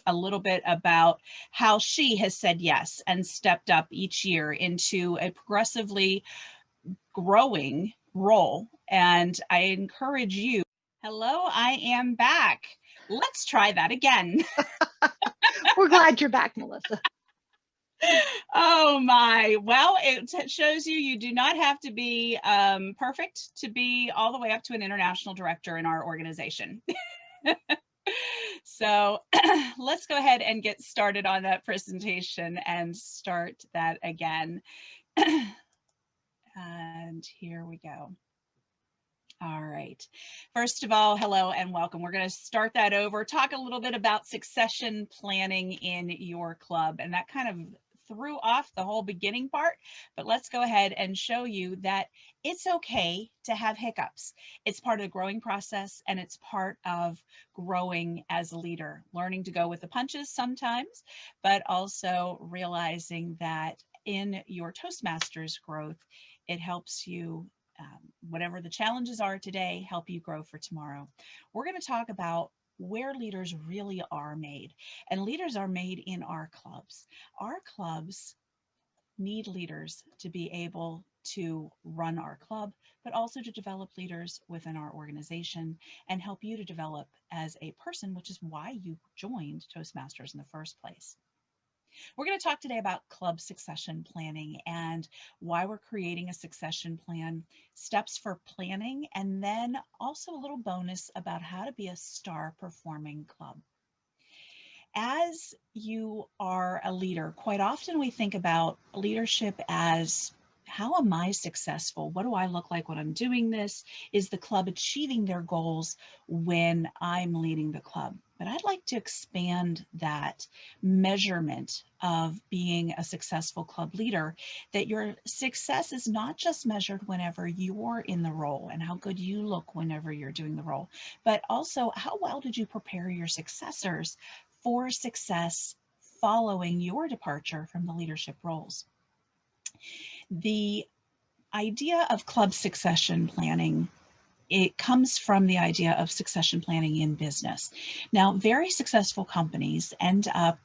a little bit about how she has said yes and stepped up each year into a progressively growing role. And I encourage you. Hello, I am back. Let's try that again. We're glad you're back, Melissa. Oh my. Well, it shows you do not have to be perfect to be all the way up to an international director in our organization. So let's go ahead and get started on that presentation and start that again. And here we go. All right. First of all, hello and welcome. We're going to start that over, talk a little bit about succession planning in your club. And that kind of threw off the whole beginning part, but let's go ahead and show you that it's okay to have hiccups. It's part of the growing process, and it's part of growing as a leader, learning to go with the punches sometimes, but also realizing that in your Toastmasters growth, it helps you whatever the challenges are today, help you grow for tomorrow. We're going to talk about where leaders really are made. And leaders are made in our clubs. Our clubs need leaders to be able to run our club, but also to develop leaders within our organization and help you to develop as a person, which is why you joined Toastmasters in the first place. We're going to talk today about club succession planning and why we're creating a succession plan, steps for planning, and then also a little bonus about how to be a star performing club. As you are a leader, quite often we think about leadership as, how am I successful? What do I look like when I'm doing this? Is the club achieving their goals when I'm leading the club? But I'd like to expand that measurement of being a successful club leader, that your success is not just measured whenever you're in the role and how good you look whenever you're doing the role, but also how well did you prepare your successors for success following your departure from the leadership roles. The idea of club succession planning, it comes from the idea of succession planning in business. Now, very successful companies end up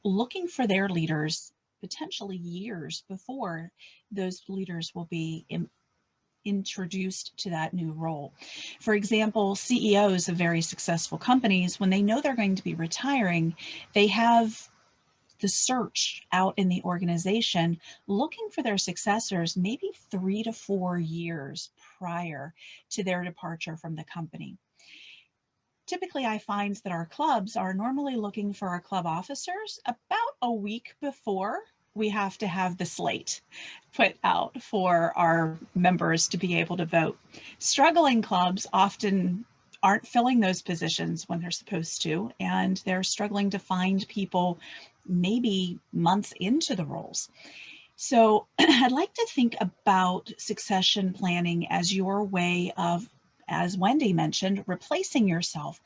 looking for their leaders potentially years before those leaders will be introduced to that new role. For example, CEOs of very successful companies, when they know they're going to be retiring, they have the search out in the organization looking for their successors maybe 3 to 4 years prior to their departure from the company. Typically, I find that our clubs are normally looking for our club officers about a week before we have to have the slate put out for our members to be able to vote. Struggling clubs often aren't filling those positions when they're supposed to, and they're struggling to find people maybe months into the roles. So I'd like to think about succession planning as your way of, as Wendy mentioned, replacing yourself.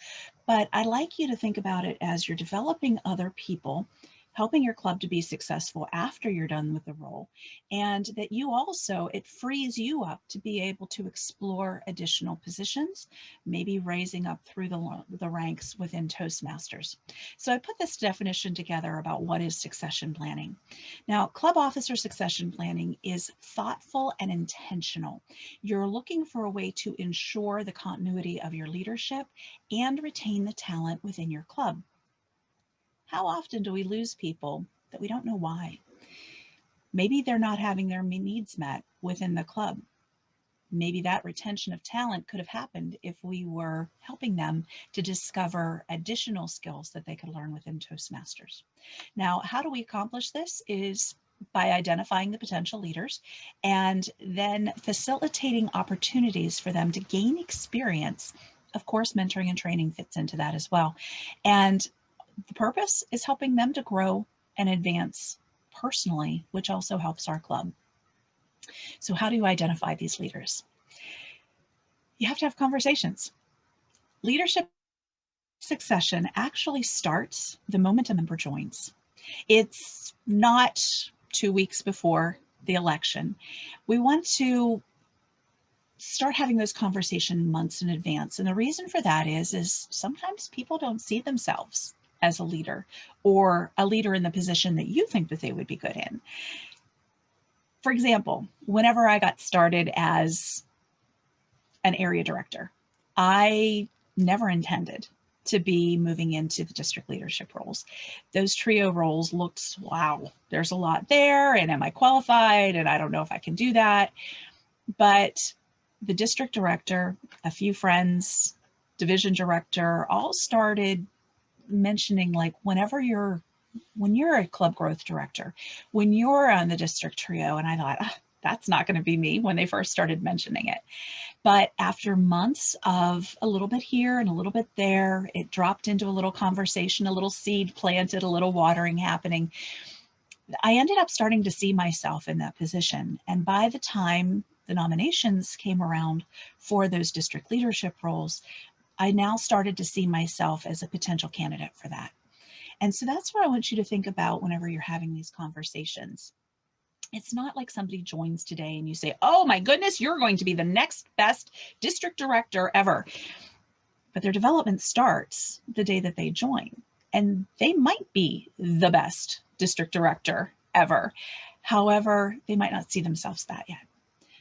But I'd like you to think about it as you're developing other people, helping your club to be successful after you're done with the role, and that you also, it frees you up to be able to explore additional positions, maybe raising up through the ranks within Toastmasters. So I put this definition together about what is succession planning. Now, club officer succession planning is thoughtful and intentional. You're looking for a way to ensure the continuity of your leadership and retain the talent within your club. How often do we lose people that we don't know why? Maybe they're not having their needs met within the club. Maybe that retention of talent could have happened if we were helping them to discover additional skills that they could learn within Toastmasters. Now, how do we accomplish this is by identifying the potential leaders and then facilitating opportunities for them to gain experience. Of course, mentoring and training fits into that as well. And the purpose is helping them to grow and advance personally, which also helps our club. So how do you identify these leaders? You have to have conversations. Leadership succession actually starts the moment a member joins. It's not 2 weeks before the election. We want to start having those conversations months in advance. And the reason for that is sometimes people don't see themselves as a leader, or a leader in the position that you think that they would be good in. For example, whenever I got started as an area director, I never intended to be moving into the district leadership roles. Those trio roles looked, wow, there's a lot there, and am I qualified? And I don't know if I can do that. But the district director, a few friends, division director, all started mentioning, like, when you're a club growth director, when you're on the district trio, and I thought, that's not going to be me when they first started mentioning it. But after months of a little bit here and a little bit there, it dropped into a little conversation, a little seed planted, a little watering happening. I ended up starting to see myself in that position. And by the time the nominations came around for those district leadership roles, I now started to see myself as a potential candidate for that. And so that's what I want you to think about whenever you're having these conversations. It's not like somebody joins today and you say, oh my goodness, you're going to be the next best district director ever. But their development starts the day that they join, and they might be the best district director ever. However, they might not see themselves that yet.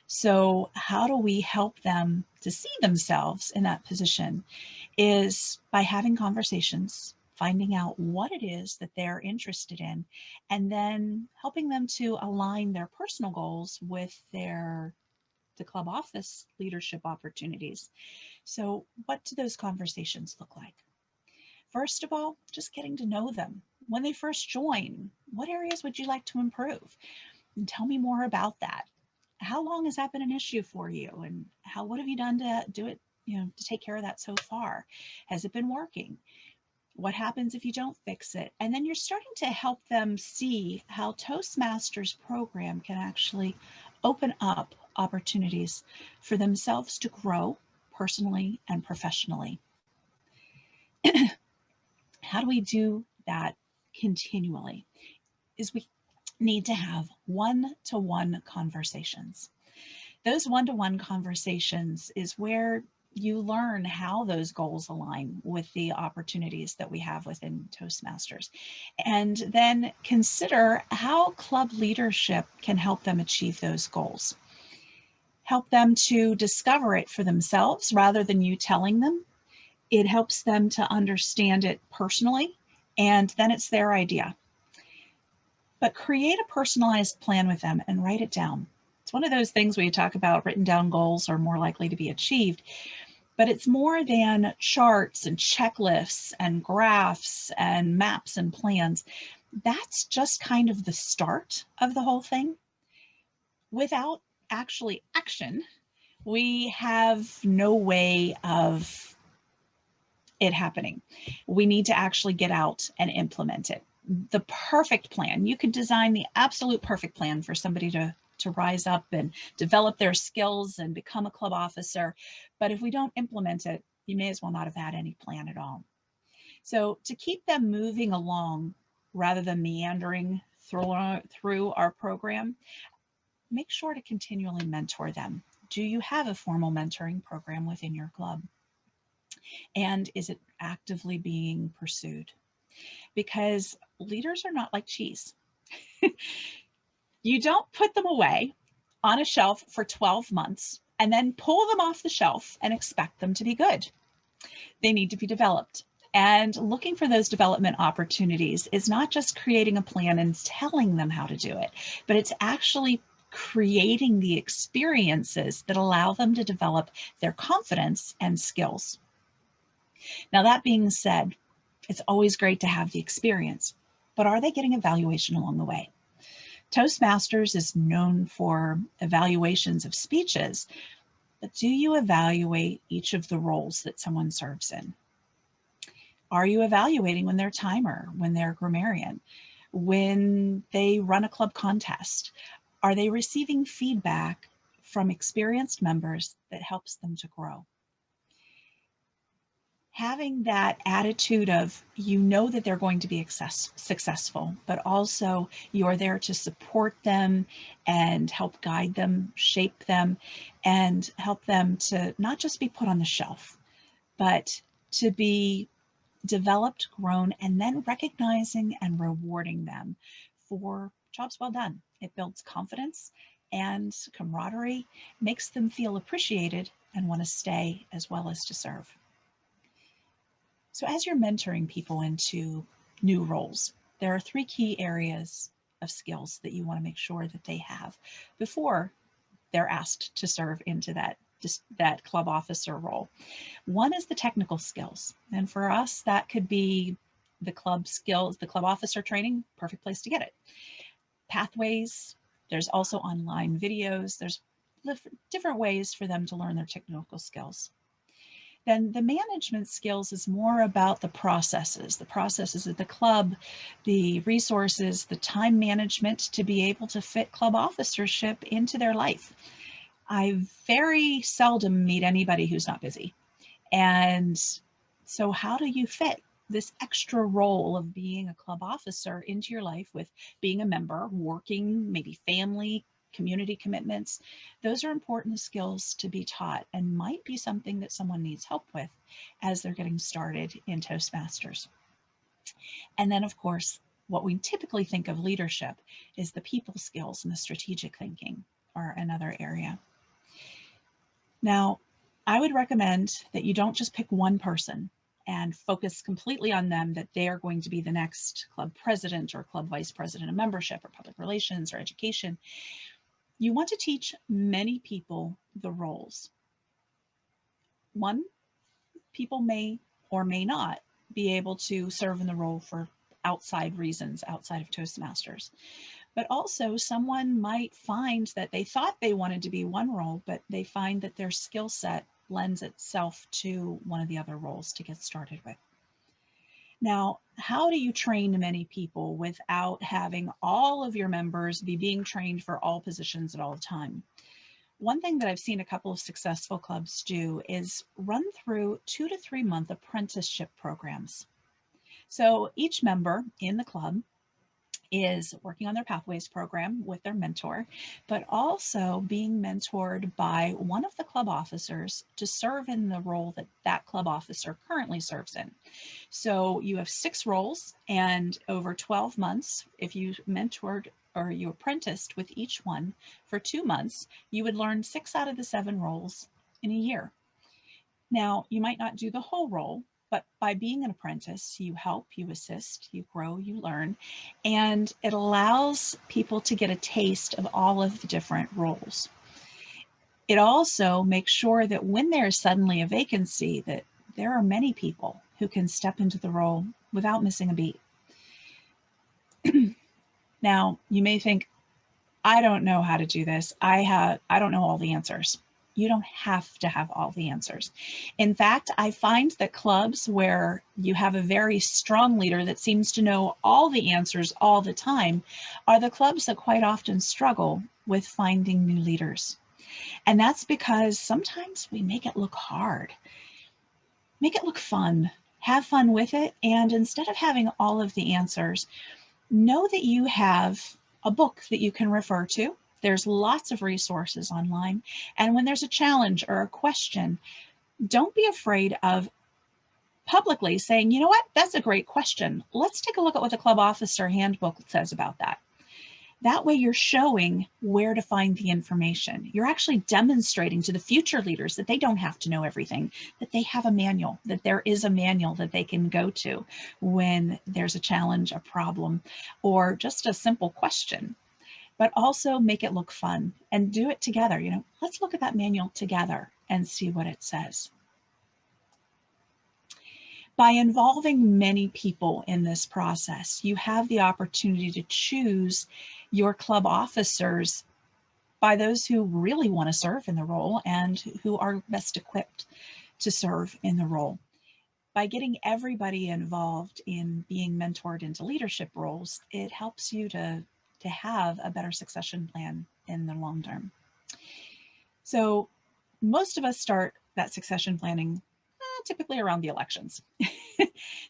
So how do we help them to see themselves in that position is by having conversations, finding out what it is that they're interested in, and then helping them to align their personal goals with the club office leadership opportunities. So what do those conversations look like? First of all, just getting to know them. When they first join, what areas would you like to improve? And tell me more about that. How long has that been an issue for you? And what have you done to do it, to take care of that so far? Has it been working? What happens if you don't fix it? And then you're starting to help them see how Toastmasters program can actually open up opportunities for themselves to grow personally and professionally. How do we do that continually? Is we need to have one-to-one conversations. Those one-to-one conversations is where you learn how those goals align with the opportunities that we have within Toastmasters. And then consider how club leadership can help them achieve those goals. Help them to discover it for themselves rather than you telling them. It helps them to understand it personally, and then it's their idea. But create a personalized plan with them and write it down. It's one of those things where you talk about written down goals are more likely to be achieved, but it's more than charts and checklists and graphs and maps and plans. That's just kind of the start of the whole thing. Without actually action, we have no way of it happening. We need to actually get out and implement it. The perfect plan, you could design the absolute perfect plan for somebody to rise up and develop their skills and become a club officer. But if we don't implement it, you may as well not have had any plan at all. So to keep them moving along rather than meandering through our program, make sure to continually mentor them. Do you have a formal mentoring program within your club? And is it actively being pursued? Because leaders are not like cheese. You don't put them away on a shelf for 12 months and then pull them off the shelf and expect them to be good. They need to be developed. And looking for those development opportunities is not just creating a plan and telling them how to do it, but it's actually creating the experiences that allow them to develop their confidence and skills. Now, that being said, it's always great to have the experience, but are they getting evaluation along the way? Toastmasters is known for evaluations of speeches, but do you evaluate each of the roles that someone serves in? Are you evaluating when they're timer, when they're grammarian, when they run a club contest? Are they receiving feedback from experienced members that helps them to grow? Having that attitude of, that they're going to be successful, but also you're there to support them and help guide them, shape them, and help them to not just be put on the shelf, but to be developed, grown, and then recognizing and rewarding them for jobs well done. It builds confidence and camaraderie, makes them feel appreciated and want to stay as well as to serve. So as you're mentoring people into new roles, there are 3 key areas of skills that you want to make sure that they have before they're asked to serve into that club officer role. One is the technical skills. And for us, that could be the club skills, the club officer training, perfect place to get it. Pathways, there's also online videos, there's different ways for them to learn their technical skills. Then the management skills is more about the processes of the club, the resources, the time management to be able to fit club officership into their life. I very seldom meet anybody who's not busy. And so how do you fit this extra role of being a club officer into your life with being a member, working, maybe family, community commitments? Those are important skills to be taught and might be something that someone needs help with as they're getting started in Toastmasters. And then, of course, what we typically think of leadership is the people skills and the strategic thinking are another area. Now, I would recommend that you don't just pick one person and focus completely on them, that they are going to be the next club president or club vice president of membership or public relations or education. You want to teach many people the roles. One, people may or may not be able to serve in the role for outside reasons, outside of Toastmasters. But also someone might find that they thought they wanted to be one role, but they find that their skill set lends itself to one of the other roles to get started with. Now, how do you train many people without having all of your members be being trained for all positions at all time? One thing that I've seen a couple of successful clubs do is run through 2 to 3 month apprenticeship programs. So each member in the club is working on their Pathways program with their mentor, but also being mentored by one of the club officers to serve in the role that that club officer currently serves in. So you have 6 roles, and over 12 months, if you mentored or you apprenticed with each one for 2 months, you would learn 6 out of the 7 roles in a year. Now, you might not do the whole role, but by being an apprentice, you help, you assist, you grow, you learn, and it allows people to get a taste of all of the different roles. It also makes sure that when there's suddenly a vacancy, that there are many people who can step into the role without missing a beat. Now, you may think, I don't know how to do this. I don't know all the answers. You don't have to have all the answers. In fact, I find that clubs where you have a very strong leader that seems to know all the answers all the time are the clubs that quite often struggle with finding new leaders. And that's because sometimes we make it look hard. Make it look fun. Have fun with it. And instead of having all of the answers, know that you have a book that you can refer to. There's lots of resources online. And when there's a challenge or a question, don't be afraid of publicly saying, you know what, that's a great question. Let's take a look at what the club officer handbook says about that. That way you're showing where to find the information. You're actually demonstrating to the future leaders that they don't have to know everything, that they have a manual, that there is a manual that they can go to when there's a challenge, a problem, or just a simple question. But also make it look fun and do it together. You know, let's look at that manual together and see what it says. By involving many people in this process, you have the opportunity to choose your club officers by those who really want to serve in the role and who are best equipped to serve in the role. By getting everybody involved in being mentored into leadership roles, it helps you to have a better succession plan in the long term. So most of us start that succession planning typically around the elections.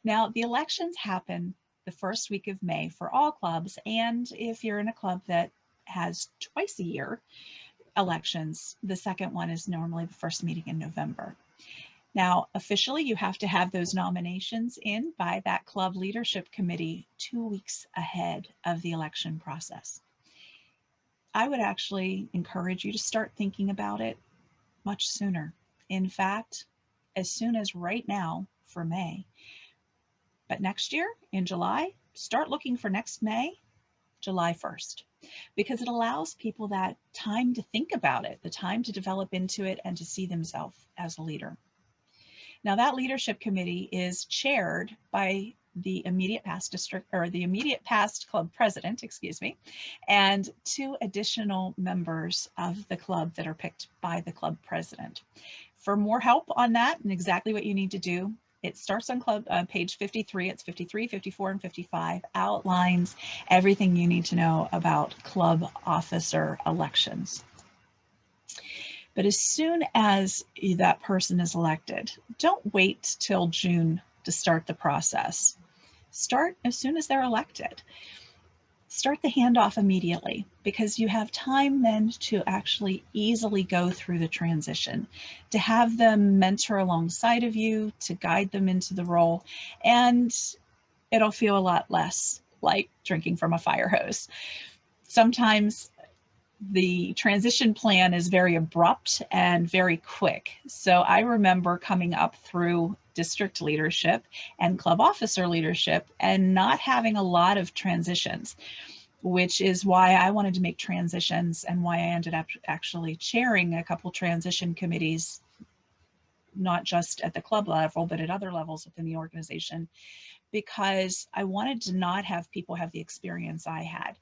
Now, the elections happen the first week of May for all clubs, and if you're in a club that has twice a year elections, the second one is normally the first meeting in November. Now, officially, you have to have those nominations in by that club leadership committee 2 weeks ahead of the election process. I would actually encourage you to start thinking about it much sooner. In fact, as soon as right now for May. But next year in July, start looking for next May, July 1st, because it allows people that time to think about it, the time to develop into it and to see themselves as a leader. Now that leadership committee is chaired by the immediate past club president, and 2 additional members of the club that are picked by the club president. For more help on that and exactly what you need to do, it starts on page 53. It's 53, 54, and 55, outlines everything you need to know about club officer elections. But as soon as that person is elected, don't wait till June to start the process. Start as soon as they're elected. Start the handoff immediately, because you have time then to actually easily go through the transition, to have them mentor alongside of you, to guide them into the role, and it'll feel a lot less like drinking from a fire hose. Sometimes the transition plan is very abrupt and very quick. So I remember coming up through district leadership and club officer leadership and not having a lot of transitions, which is why I wanted to make transitions and why I ended up actually chairing a couple transition committees, not just at the club level, but at other levels within the organization, because I wanted to not have people have the experience I had.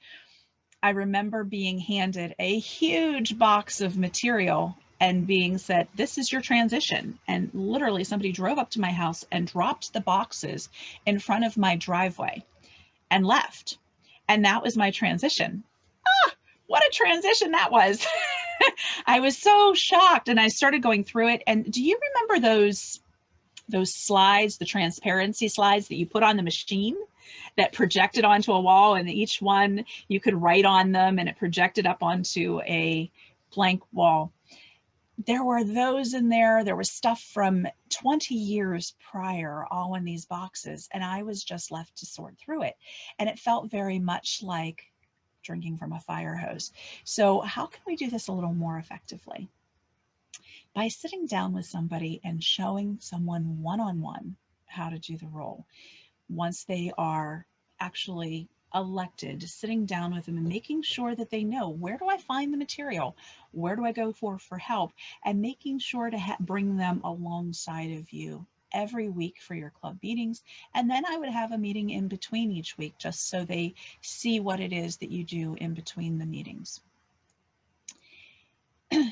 I remember being handed a huge box of material and being said, this is your transition. And literally somebody drove up to my house and dropped the boxes in front of my driveway and left. And that was my transition. What a transition that was. I was so shocked, and I started going through it. And do you remember those slides, the transparency slides that you put on the machine that projected onto a wall, and each one you could write on them and it projected up onto a blank wall? There were those in there. There was stuff from 20 years prior, all in these boxes, and I was just left to sort through it. And it felt very much like drinking from a fire hose. So how can we do this a little more effectively? By sitting down with somebody and showing someone one-on-one how to do the role. Once they are actually elected, sitting down with them and making sure that they know, where do I find the material? Where do I go for help? And making sure to bring them alongside of you every week for your club meetings. And then I would have a meeting in between each week, just so they see what it is that you do in between the meetings.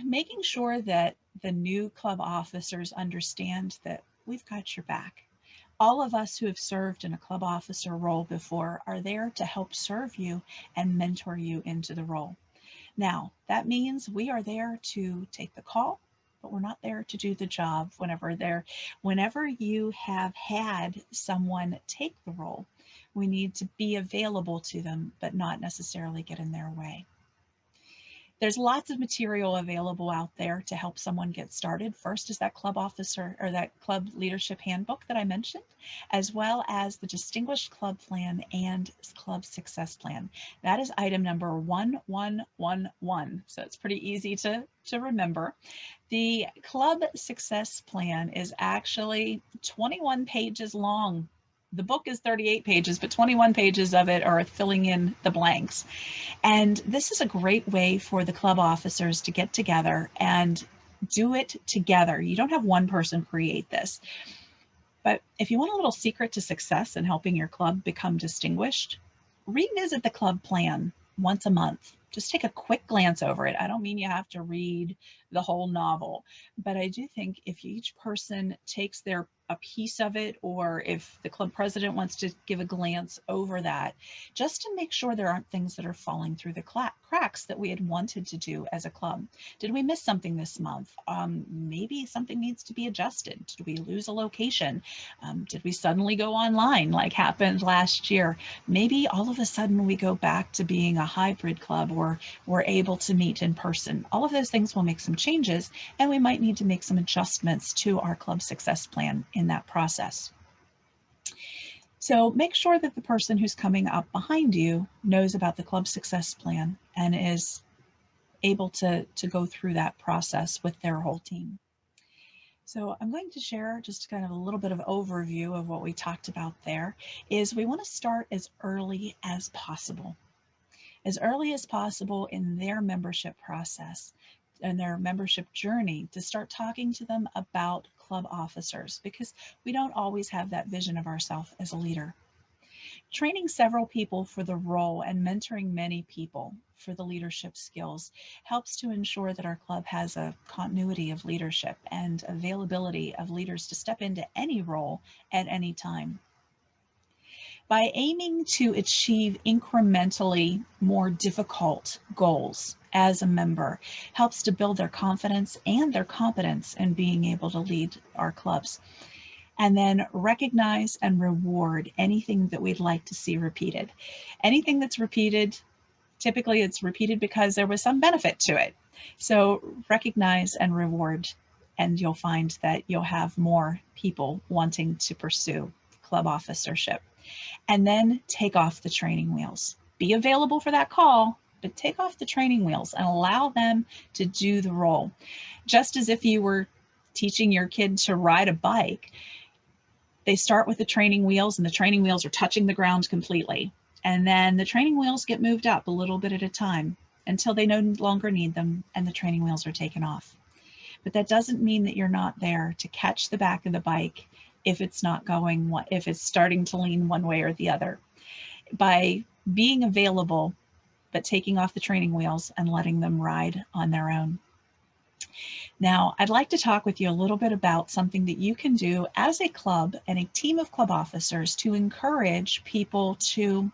Making sure that the new club officers understand that we've got your back. All of us who have served in a club officer role before are there to help serve you and mentor you into the role. Now, that means we are there to take the call, but we're not there to do the job whenever you have had someone take the role. We need to be available to them, but not necessarily get in their way. There's lots of material available out there to help someone get started. First is that club officer or that club leadership handbook that I mentioned, as well as the Distinguished Club Plan and Club Success Plan. That is item number 1111. So it's pretty easy to remember. The Club Success Plan is actually 21 pages long. The book is 38 pages, but 21 pages of it are filling in the blanks. And this is a great way for the club officers to get together and do it together. You don't have one person create this. But if you want a little secret to success in helping your club become distinguished, revisit the club plan once a month. Just take a quick glance over it. I don't mean you have to read the whole novel, but I do think if each person takes their a piece of it, or if the club president wants to give a glance over that, just to make sure there aren't things that are falling through the cracks that we had wanted to do as a club. Did we miss something this month? Maybe something needs to be adjusted. Did we lose a location? Did we suddenly go online like happened last year? Maybe all of a sudden we go back to being a hybrid club, or we're able to meet in person. All of those things will make some changes, and we might need to make some adjustments to our club success plan in that process. So make sure that the person who's coming up behind you knows about the club success plan and is able to go through that process with their whole team. So I'm going to share just kind of a little bit of overview of what we talked about there. Is we want to start as early as possible in their membership process and their membership journey, to start talking to them about club officers, because we don't always have that vision of ourselves as a leader. Training several people for the role and mentoring many people for the leadership skills helps to ensure that our club has a continuity of leadership and availability of leaders to step into any role at any time. By aiming to achieve incrementally more difficult goals as a member, helps to build their confidence and their competence in being able to lead our clubs. And then recognize and reward anything that we'd like to see repeated. Anything that's repeated, typically it's repeated because there was some benefit to it. So recognize and reward, and you'll find that you'll have more people wanting to pursue club officership. And then take off the training wheels. Be available for that call, but take off the training wheels and allow them to do the role. Just as if you were teaching your kid to ride a bike, they start with the training wheels, and the training wheels are touching the ground completely. And then the training wheels get moved up a little bit at a time until they no longer need them and the training wheels are taken off. But that doesn't mean that you're not there to catch the back of the bike if it's not going, if it's starting to lean one way or the other. By being available, but taking off the training wheels and letting them ride on their own. Now, I'd like to talk with you a little bit about something that you can do as a club and a team of club officers to encourage people to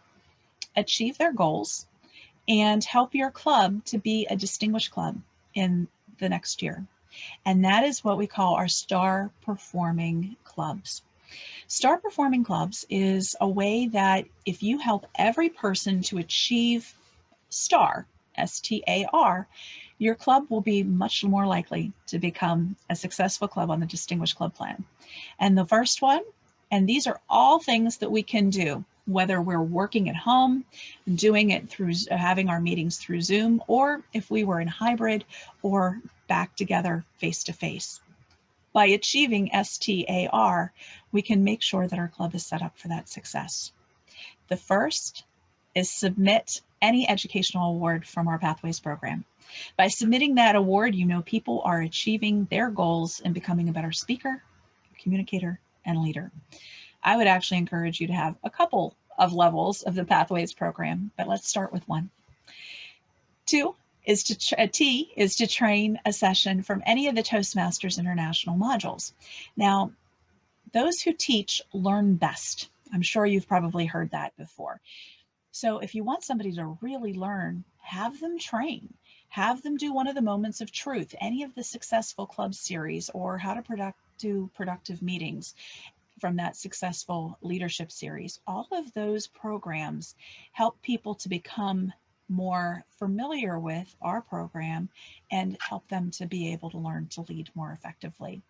achieve their goals and help your club to be a distinguished club in the next year. And that is what we call our star performing clubs. Star performing clubs is a way that if you help every person to achieve STAR, S-T-A-R, your club will be much more likely to become a successful club on the Distinguished Club Plan. And the first one, and these are all things that we can do, whether we're working at home, doing it through having our meetings through Zoom, or if we were in hybrid or back together face-to-face. By achieving STAR, we can make sure that our club is set up for that success. The first is submit any educational award from our Pathways program. By submitting that award, you know people are achieving their goals and becoming a better speaker, communicator, and leader. I would actually encourage you to have a couple of levels of the Pathways program, but let's start with one. T is to train a session from any of the Toastmasters International modules. Now, those who teach learn best. I'm sure you've probably heard that before. So if you want somebody to really learn, have them train. Have them do one of the moments of truth, any of the successful club series, or how to do productive meetings from that successful leadership series. All of those programs help people to become more familiar with our program and help them to be able to learn to lead more effectively.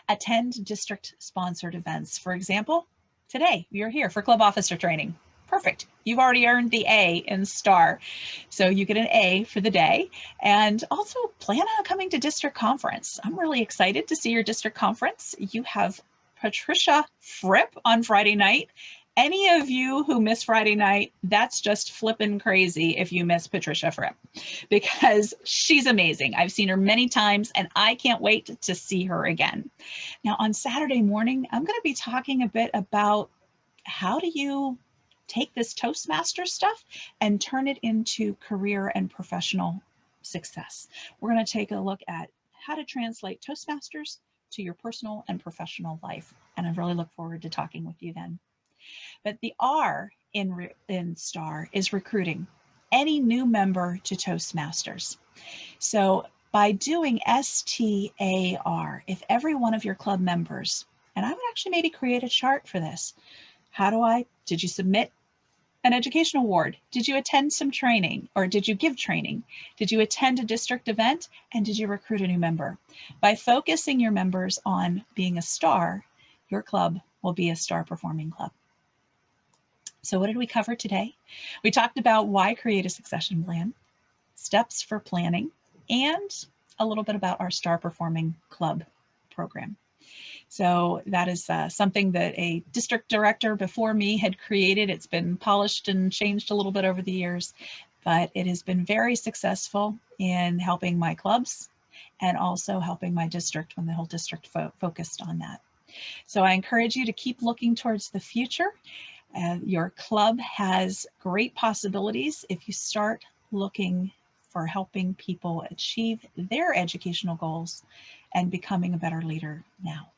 Attend district sponsored events. For example, today you're here for club officer training. Perfect. You've already earned the A in STAR. So you get an A for the day. And also plan on coming to district conference. I'm really excited to see your district conference. You have Patricia Fripp on Friday night. Any of you who miss Friday night, that's just flippin' crazy if you miss Patricia Fripp, because she's amazing. I've seen her many times and I can't wait to see her again. Now on Saturday morning, I'm going to be talking a bit about how do you take this Toastmaster stuff and turn it into career and professional success. We're going to take a look at how to translate Toastmasters to your personal and professional life. And I really look forward to talking with you then. But the R in STAR is recruiting any new member to Toastmasters. So by doing STAR, if every one of your club members, and I would actually maybe create a chart for this. Did you submit an education award? Did you attend some training, or did you give training? Did you attend a district event? And did you recruit a new member? By focusing your members on being a star, your club will be a star performing club. So what did we cover today? We talked about why create a succession plan, steps for planning, and a little bit about our star performing club program. So that is something that a district director before me had created. It's been polished and changed a little bit over the years, but it has been very successful in helping my clubs and also helping my district when the whole district focused on that. So I encourage you to keep looking towards the future. Your club has great possibilities if you start looking for helping people achieve their educational goals and becoming a better leader now.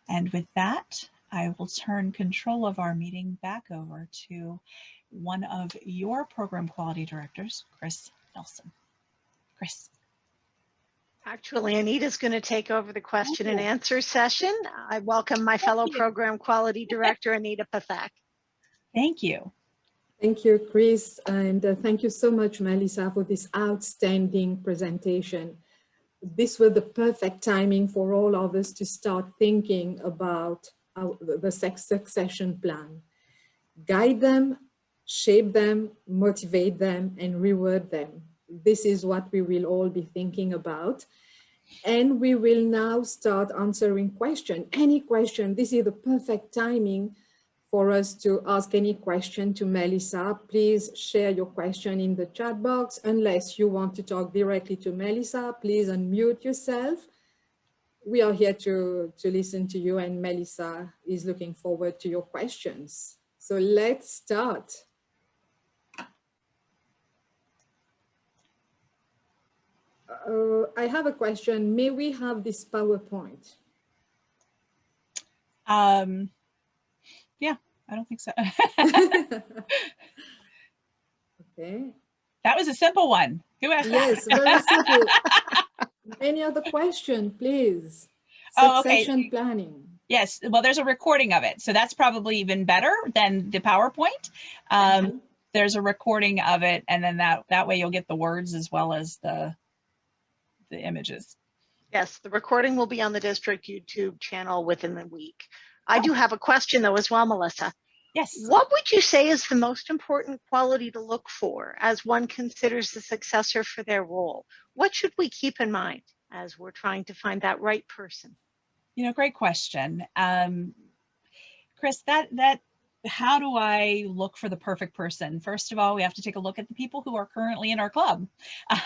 And with that, I will turn control of our meeting back over to one of your program quality directors, Chris Nelson. Chris. Actually, Anita's going to take over the question and answer session. I welcome my fellow program quality director, Anita Pathak. Thank you. Thank you, Chris, and thank you so much, Melissa, for this outstanding presentation. This was the perfect timing for all of us to start thinking about the succession plan. Guide them, shape them, motivate them, and reward them. This is what we will all be thinking about. And we will now start answering questions. Any question, this is the perfect timing for us to ask any question to Melissa. Please share your question in the chat box. Unless you want to talk directly to Melissa, please unmute yourself. We are here to listen to you, and Melissa is looking forward to your questions. So let's start. I have a question. May we have this PowerPoint? Yeah, I don't think so. Okay. That was a simple one. Who asked that? Yes, very simple. Any other question, please? Oh, okay. Succession planning. Yes, well, there's a recording of it. So that's probably even better than the PowerPoint. There's a recording of it, and then that way you'll get the words as well as the images. Yes, the recording will be on the district YouTube channel within the week. I do have a question though as well, Melissa. Yes. What would you say is the most important quality to look for as one considers the successor for their role? What should we keep in mind as we're trying to find that right person? You know, great question. Chris, how do I look for the perfect person? First of all, we have to take a look at the people who are currently in our club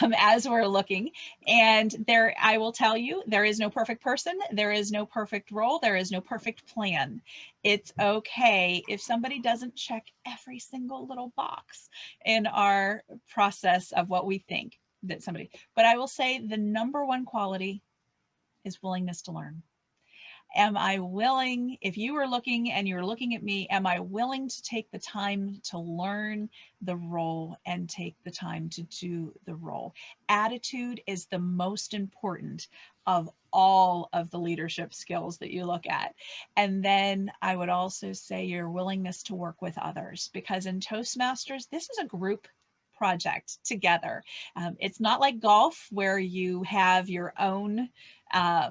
as we're looking. And I will tell you, there is no perfect person. There is no perfect role. There is no perfect plan. It's okay if somebody doesn't check every single little box in our process of what we think that somebody, but I will say the number one quality is willingness to learn. Am I willing, if you were looking and you're looking at me, am I willing to take the time to learn the role and take the time to do the role? Attitude is the most important of all of the leadership skills that you look at. And then I would also say your willingness to work with others, because in Toastmasters, this is a group project together. It's not like golf where you have your own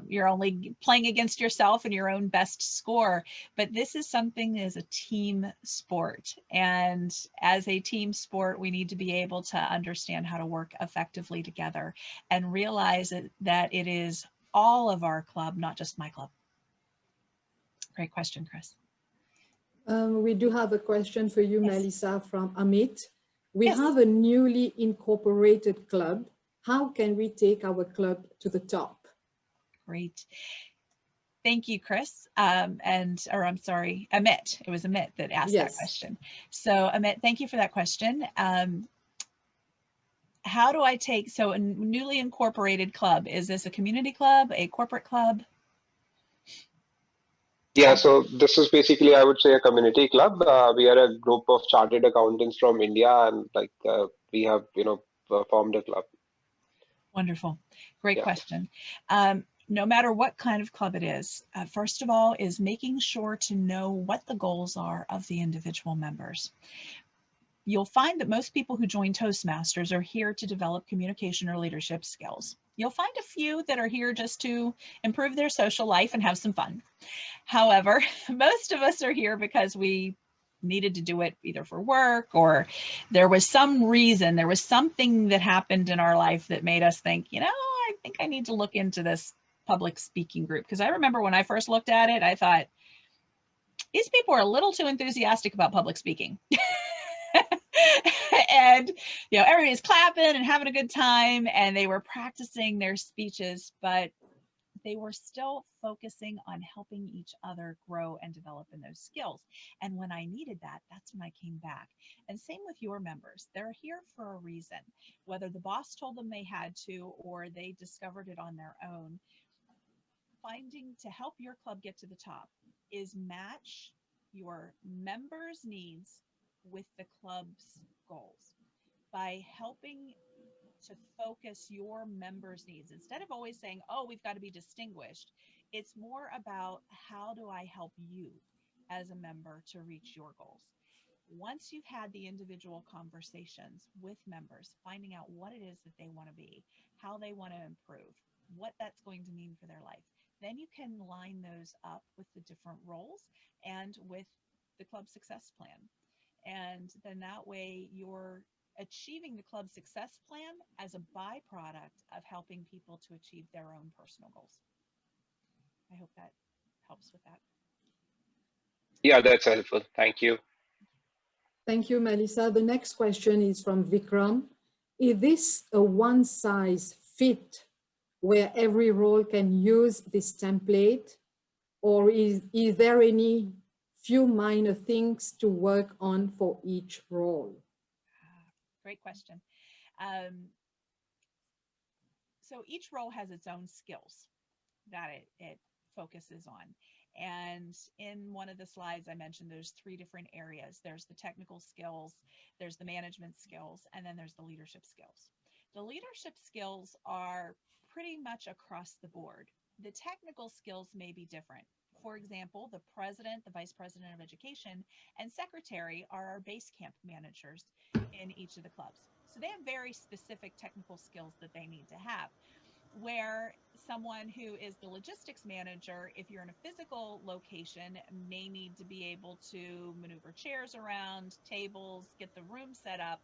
you're only playing against yourself and your own best score, but this is something that is a team sport. And as a team sport, we need to be able to understand how to work effectively together and realize that it is all of our club, not just my club. Great question, Chris. We do have a question for you, yes, Melissa, from Amit. We yes, have a newly incorporated club. How can we take our club to the top? Great. Thank you, Chris. I'm sorry, Amit. It was Amit that asked yes, that question. So Amit, thank you for that question. How do I take, so a newly incorporated club, is this a community club, a corporate club? Yeah, so this is basically, I would say, a community club. We are a group of chartered accountants from India, and like we have, formed a club. Wonderful. Great Yeah. question. No matter what kind of club it is, first of all, is making sure to know what the goals are of the individual members. You'll find that most people who join Toastmasters are here to develop communication or leadership skills. You'll find a few that are here just to improve their social life and have some fun. However, most of us are here because we needed to do it either for work or there was some reason, there was something that happened in our life that made us think, I think I need to look into this public speaking group. Because I remember when I first looked at it, I thought, these people are a little too enthusiastic about public speaking. And everybody's clapping and having a good time, and they were practicing their speeches, but they were still focusing on helping each other grow and develop in those skills. And when I needed that, that's when I came back. And same with your members. They're here for a reason, whether the boss told them they had to or they discovered it on their own. Finding to help your club get to the top is match your members' needs with the club's goals by helping to focus your members' needs. Instead of always saying, oh, we've got to be distinguished, it's more about how do I help you as a member to reach your goals. Once you've had the individual conversations with members, finding out what it is that they want to be, how they want to improve, what that's going to mean for their life, then you can line those up with the different roles and with the club success plan. And then that way you're achieving the club success plan as a byproduct of helping people to achieve their own personal goals. I hope that helps with that. Yeah, that's helpful. Thank you. Thank you, Melissa. The next question is from Vikram. Is this a one-size-fit where every role can use this template, or is there any few minor things to work on for each role? Great question. So each role has its own skills that it focuses on. And in one of the slides I mentioned, there's 3 different areas. There's the technical skills, there's the management skills, and then there's the leadership skills. The leadership skills are pretty much across the board. The technical skills may be different. For example, the president, the vice president of education, and secretary are our base camp managers in each of the clubs. So they have very specific technical skills that they need to have. Where someone who is the logistics manager, if you're in a physical location, may need to be able to maneuver chairs around, tables, get the room set up.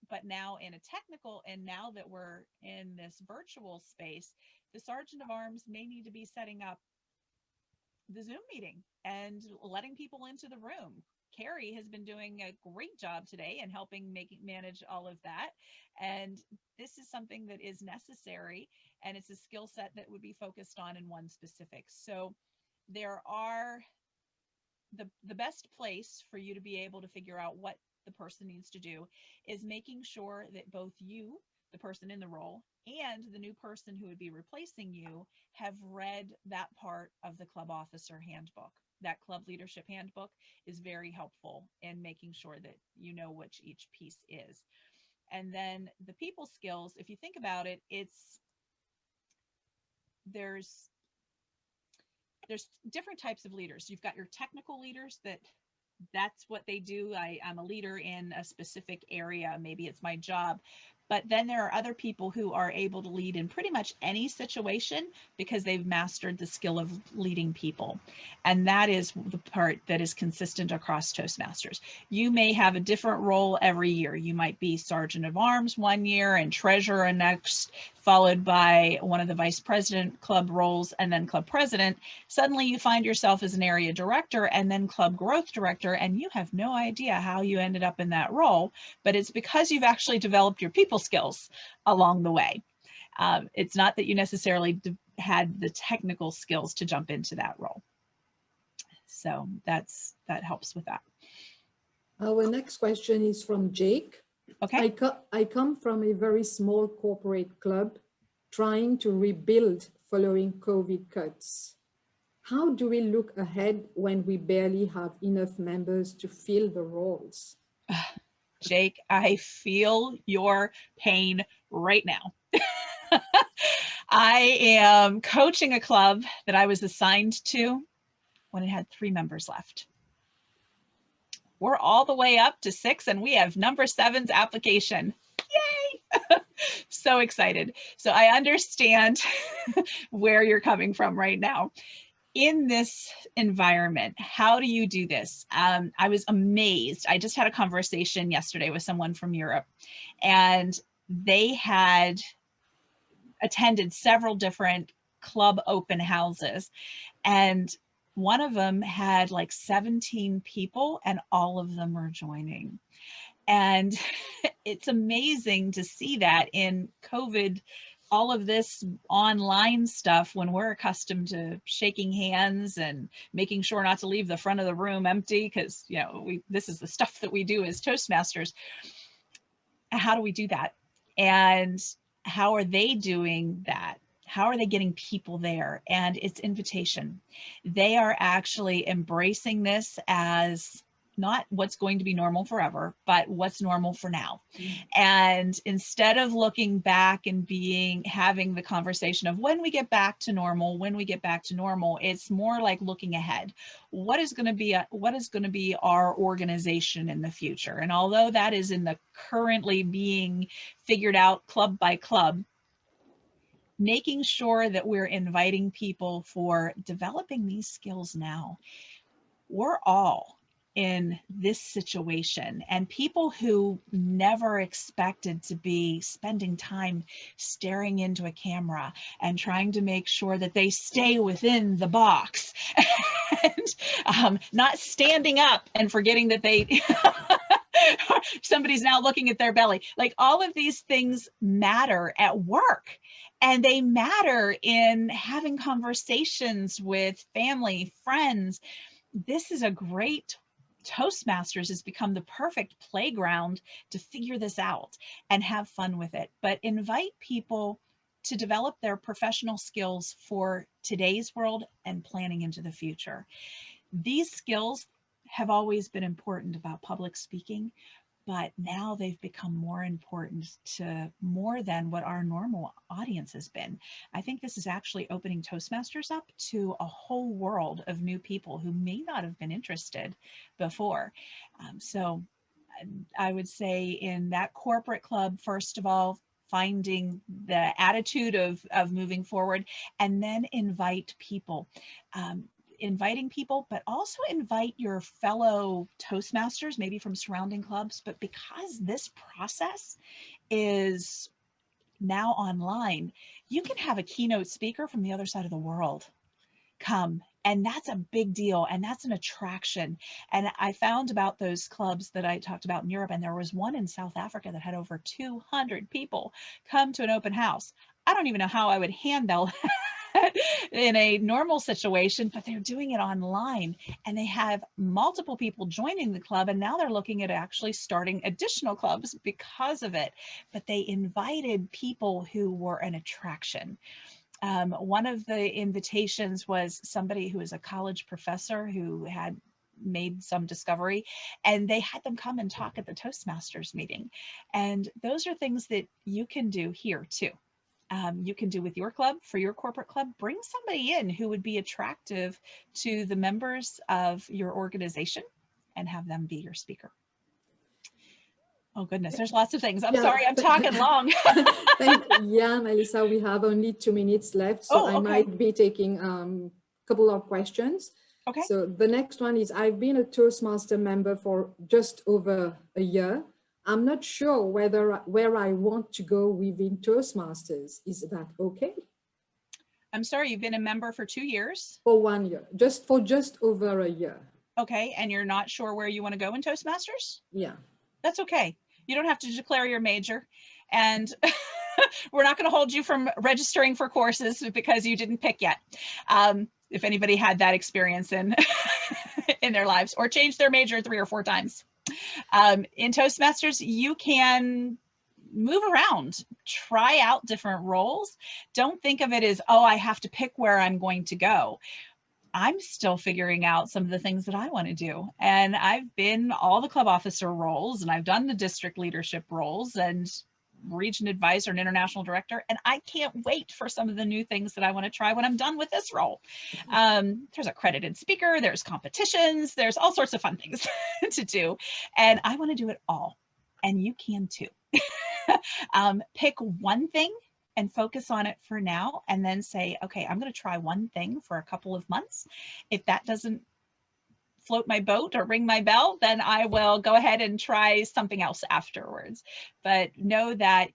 But now in a technical, and now that we're in this virtual space, the sergeant of arms may need to be setting up the Zoom meeting and letting people into the room. Carrie has been doing a great job today in helping manage all of that. And this is something that is necessary, and it's a skill set that would be focused on in one specific. So there are the best place for you to be able to figure out what the person needs to do is making sure that both you, the person in the role, and the new person who would be replacing you have read that part of the club officer handbook. That club leadership handbook is very helpful in making sure that you know which each piece is. And then the people skills, if you think about it, there's different types of leaders. You've got your technical leaders that's what they do. I'm a leader in a specific area. Maybe it's my job. But then there are other people who are able to lead in pretty much any situation because they've mastered the skill of leading people. And that is the part that is consistent across Toastmasters. You may have a different role every year. You might be sergeant of arms one year and treasurer next, followed by one of the vice president club roles and then club president. Suddenly you find yourself as an area director and then club growth director, and you have no idea how you ended up in that role, but it's because you've actually developed your people skills along the way. It's not that you necessarily had the technical skills to jump into that role. So that helps with that. Our next question is from Jake. Okay. I come from a very small corporate club trying to rebuild following COVID cuts. How do we look ahead when we barely have enough members to fill the roles? Jake, I feel your pain right now. I am coaching a club that I was assigned to when it had 3 members left. We're all the way up to 6 and we have number 7's application. Yay! So excited. So I understand where you're coming from right now. In this environment, how do you do this? I was amazed. I just had a conversation yesterday with someone from Europe, and they had attended several different club open houses, and one of them had like 17 people and all of them are joining. And it's amazing to see that in COVID, all of this online stuff, when we're accustomed to shaking hands and making sure not to leave the front of the room empty, because you know this is the stuff that we do as Toastmasters. How do we do that? And how are they doing that? How are they getting people there? And it's invitation. They are actually embracing this as not what's going to be normal forever, but what's normal for now. And instead of looking back and having the conversation of when we get back to normal, it's more like looking ahead. What is going to be our organization in the future? And although that is in the currently being figured out club by club, making sure that we're inviting people for developing these skills now. We're all in this situation, and people who never expected to be spending time staring into a camera and trying to make sure that they stay within the box and not standing up and forgetting that they somebody's now looking at their belly. Like, all of these things matter at work, and they matter in having conversations with family, friends. This is a great Toastmasters has become the perfect playground to figure this out and have fun with it. But invite people to develop their professional skills for today's world and planning into the future. These skills have always been important about public speaking, but now they've become more important to more than what our normal audience has been. I think this is actually opening Toastmasters up to a whole world of new people who may not have been interested before. So I would say in that corporate club, first of all, finding the attitude of moving forward, and then invite people. Inviting people, but also invite your fellow Toastmasters, maybe from surrounding clubs. But because this process is now online, you can have a keynote speaker from the other side of the world come, and that's a big deal, and that's an attraction. And I found about those clubs that I talked about in Europe, and there was one in South Africa that had over 200 people come to an open house. I don't even know how I would handle in a normal situation, but they're doing it online, and they have multiple people joining the club, and now they're looking at actually starting additional clubs because of it. But they invited people who were an attraction. One of the invitations was somebody who is a college professor who had made some discovery, and they had them come and talk at the Toastmasters meeting. And those are things that you can do here too. You can do with your club, for your corporate club. Bring somebody in who would be attractive to the members of your organization and have them be your speaker. Oh goodness, there's lots of things. I'm sorry, I'm talking long. Yeah, Melissa, we have only 2 minutes left, so I might be taking a couple of questions. Okay. So the next one is, I've been a Toastmaster member for just over a year. I'm not sure where I want to go within Toastmasters. Is that okay? I'm sorry, you've been a member for 2 years? For 1 year, just over a year. Okay, and you're not sure where you want to go in Toastmasters? Yeah. That's okay. You don't have to declare your major, and we're not going to hold you from registering for courses because you didn't pick yet. If anybody had that experience in their lives, or changed their major 3 or 4 times. In Toastmasters, you can move around, try out different roles. Don't think of it as, oh, I have to pick where I'm going to go. I'm still figuring out some of the things that I want to do. And I've been all the club officer roles, and I've done the district leadership roles and region advisor and international director. And I can't wait for some of the new things that I want to try when I'm done with this role. There's accredited speaker, there's competitions, there's all sorts of fun things to do. And I want to do it all. And you can too. Pick one thing and focus on it for now, and then say, okay, I'm going to try one thing for a couple of months. If that doesn't float my boat or ring my bell, then I will go ahead and try something else afterwards. But know that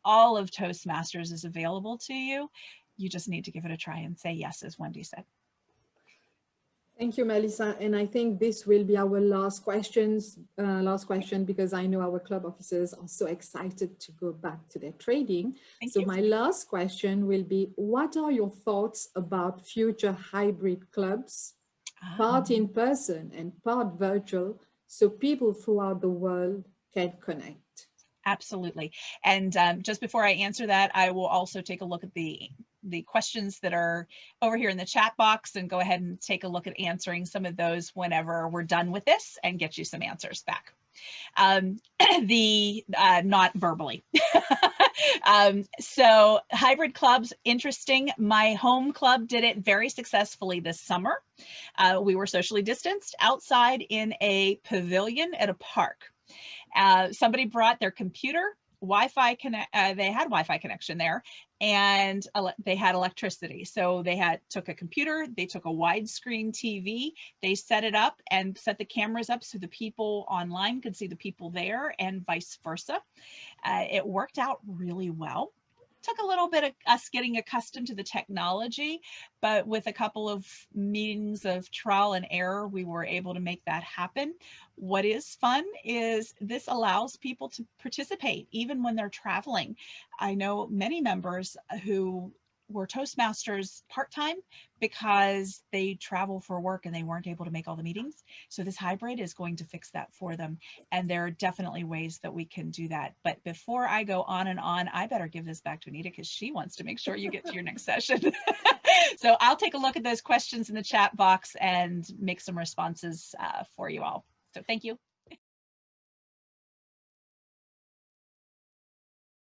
all of Toastmasters is available to you. You just need to give it a try and say yes, as Wendy said. Thank you, Melissa. And I think this will be our last question, because I know our club officers are so excited to go back to their training. So my last question will be, what are your thoughts about future hybrid clubs, part in person and part virtual, so people throughout the world can connect? Absolutely. And just before I answer that, I will also take a look at the questions that are over here in the chat box and go ahead and take a look at answering some of those whenever we're done with this and get you some answers back. Not verbally. So hybrid clubs, interesting. My home club did it very successfully this summer. We were socially distanced outside in a pavilion at a park. Somebody brought their computer, Wi-Fi they had Wi-Fi connection there, and they had electricity. So they took a computer, they took a widescreen TV, they set it up and set the cameras up so the people online could see the people there and vice versa. It worked out really well. Took a little bit of us getting accustomed to the technology, but with a couple of meetings of trial and error, we were able to make that happen. What is fun is this allows people to participate even when they're traveling. I know many members who were Toastmasters part-time because they travel for work and they weren't able to make all the meetings. So this hybrid is going to fix that for them. And there are definitely ways that we can do that. But before I go on and on, I better give this back to Anita because she wants to make sure you get to your next session. So I'll take a look at those questions in the chat box and make some responses for you all. So thank you.